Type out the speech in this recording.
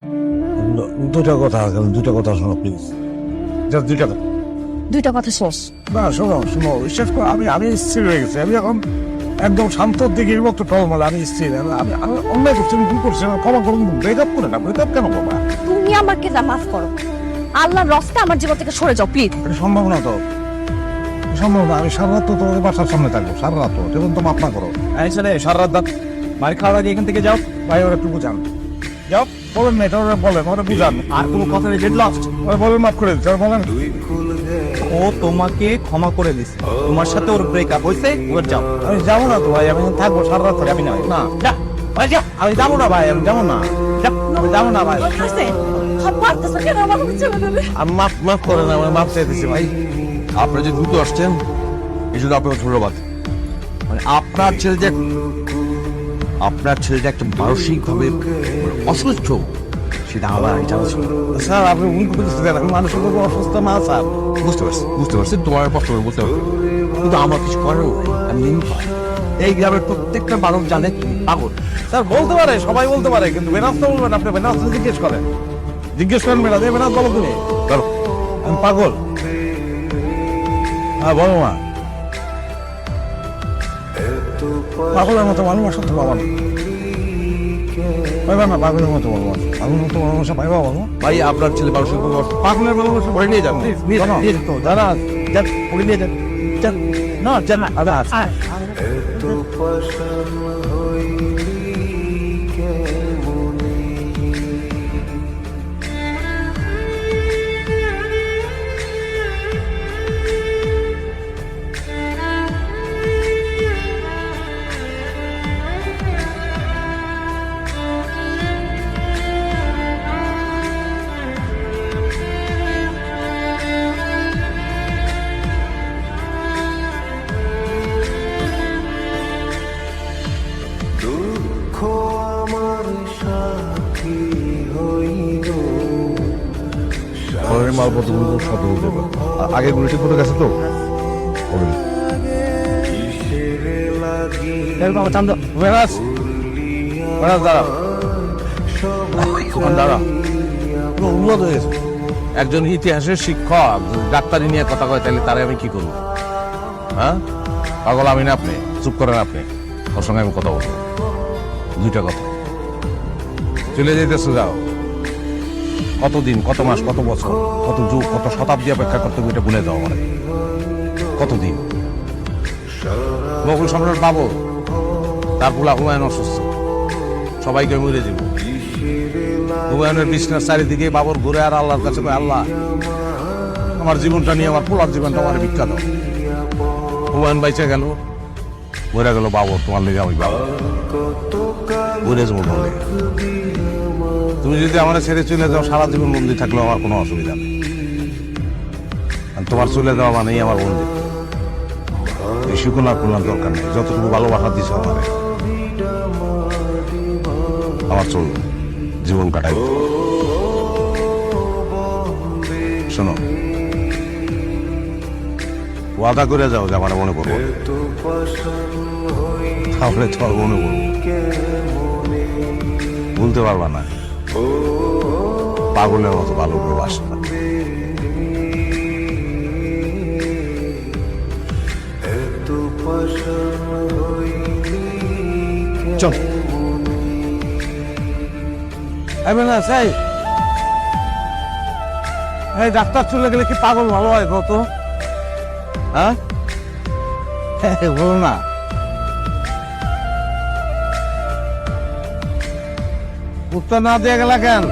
দুটা কথা দুটা কথা শোনো প্লিজ, জাস্ট দুইটা কথা। দুইটা কথা শেষ। না শোনো শোনো, বিশ্বাস করো, আমি স্থির হয়ে গেছি। আমি এখন একদম শান্ত দিকে একটু টলমল। আমি স্থির। আমি আমি অন্যায় করছি, আমি ভুল করছি, আমার ক্ষমা করুন। ব্রেকআপ করে না, ব্রেকআপ কেন বাবা? তুমি আমাকে মাফ করো, আল্লাহর রস্তে আমার জীবন থেকে সরে যাও প্লিজ। এটা সম্ভব না তো, সম্ভব না। আমি সারা রাত তো তোমাদের বাসার সামনে থাকবো, সারা রাত তো, যেমন তো মাফ না করো। সারা রাত দাঁত মার খাওয়া দিয়ে এখান থেকে যাও। ভাই ওরা একটু বুঝান, যাও। বলেন না, এটা ওরা বলেন, ওরা বুঝান। আর কোনো কথা নেই, গেট লস্ট। ওরা বলেন মাফ করে দিচ্ছে, ওরা বলেন। ও তোমাকে ক্ষমা করে দিছে, তোমার সাথে ওর ব্রেকআপ হয়েছে, ওর যাও। আমি যাবো না তো ভাই, আমি থাকবো সারা রাত থাকবো। যাবি না ভাই? না, যা ভাই, যা। আমি যাবো না ভাই, আমি যাবো না, আমি যাবো না ভাই। আমি মাফ করে না, আমি মাফ চাইতেছি ভাই। আপনারা যে দ্রুত আসছেন এই জন্য আপনাকে ধন্যবাদ। মানে আপনার ছেলেটা একটা মানসিকভাবে অসুস্থ, সেটা আমার জানা ছিল। স্যার আপনি ভুল করতেছেন, আমি মানুষের উপর অসুস্থ না স্যার। বুঝতে পারছি তোমার কষ্ট করে বলতে পারছি, কিন্তু আমার কিছু করার নেই। আমি নির্ভয়। এই গ্রামের প্রত্যেকটা মানুষ জানে তুমি পাগল। স্যার বলতে পারে, সবাই বলতে পারে, কিন্তু বেনাস তো বলবেন। আপনি বেনাস জিজ্ঞেস করেন, বেনাস বেনাস বলো তুমি। বলো। আমি পাগল? হ্যাঁ বলো মা। পাগলের মতো মানুষ সত্যি পাবো না, পাইবা না। পাগলের মতো বলবো, পাগলের মতো ভালোবাসা পাইবা বলো? ভাই আপনার ছেলে মানসিকভাবে অসুস্থ। পাগলের ভালোবাসা পরে নিয়ে যান, প্লিজ নিয়ে যান তো, দাদা যান, পরে নিয়ে যান। যান না, যান না দাদা। ঘরের মালপত্রগুলো সব বলতে পারবো। আগে গুলো ঠিক মতো গেছে তো? বেনাস, বেনাস দাঁড়া, দাঁড়া। উন্নত হয়ে গেছে। একজন ইতিহাসের শিক্ষক ডাক্তারি নিয়ে কথা কয়, তাহলে তারে আমি কি করবো? হ্যাঁ পাগল আমি না আপনি? চুপ করেন আপনি, ওর সঙ্গে আমি কথা বলবো। দুইটা কথা, চলে যেতেছে যাও। কতদিন, কত মাস, কত বছর, কত যুগ, কত শতাব্দী অপেক্ষা করতে হবে এটা ভুলে যাও আমার। কতদিন? মোগল সম্রাট বাবর, তার পোলা হুমায়ুন অসুস্থ, সবাইকে মরে যাব। হুমায়ুনের বিছনার চারিদিকে বাবর ঘুরে আর আল্লাহর কাছে কয়, আল্লাহ আমার জীবনটা নিয়ে, আমার পোলার জীবনটা আমার ভিক্ষা দাও। হুমায়ুন বাইচে গেল, মরে গেল বাবর, তোমার লেগে আমি বাবর মরে যাবো বলে। তুমি যদি আমার ছেড়ে চলে যাও, সারা জীবন বন্দি থাকলেও আমার কোনো অসুবিধা নেই। তোমার চলে যাওয়া মানেই আমার বন্দি। বেশি কোনো দরকার নেই, যতটুকু ভালোবাসা দিছ আমার চল জীবন কাটাই। শোনো, ওয়াদা করে যাও যে আমার মনে করবো, তাহলে তোমার মনে করবো, ভুলতে পারবা না। পাগলের মতো ভালো করে বাসা। চল ডাক্তার চলে গেলে কি পাগল ভালো হয় কত? হ্যাঁ বলো না। উত্তর না দিয়ে গেলা কেন?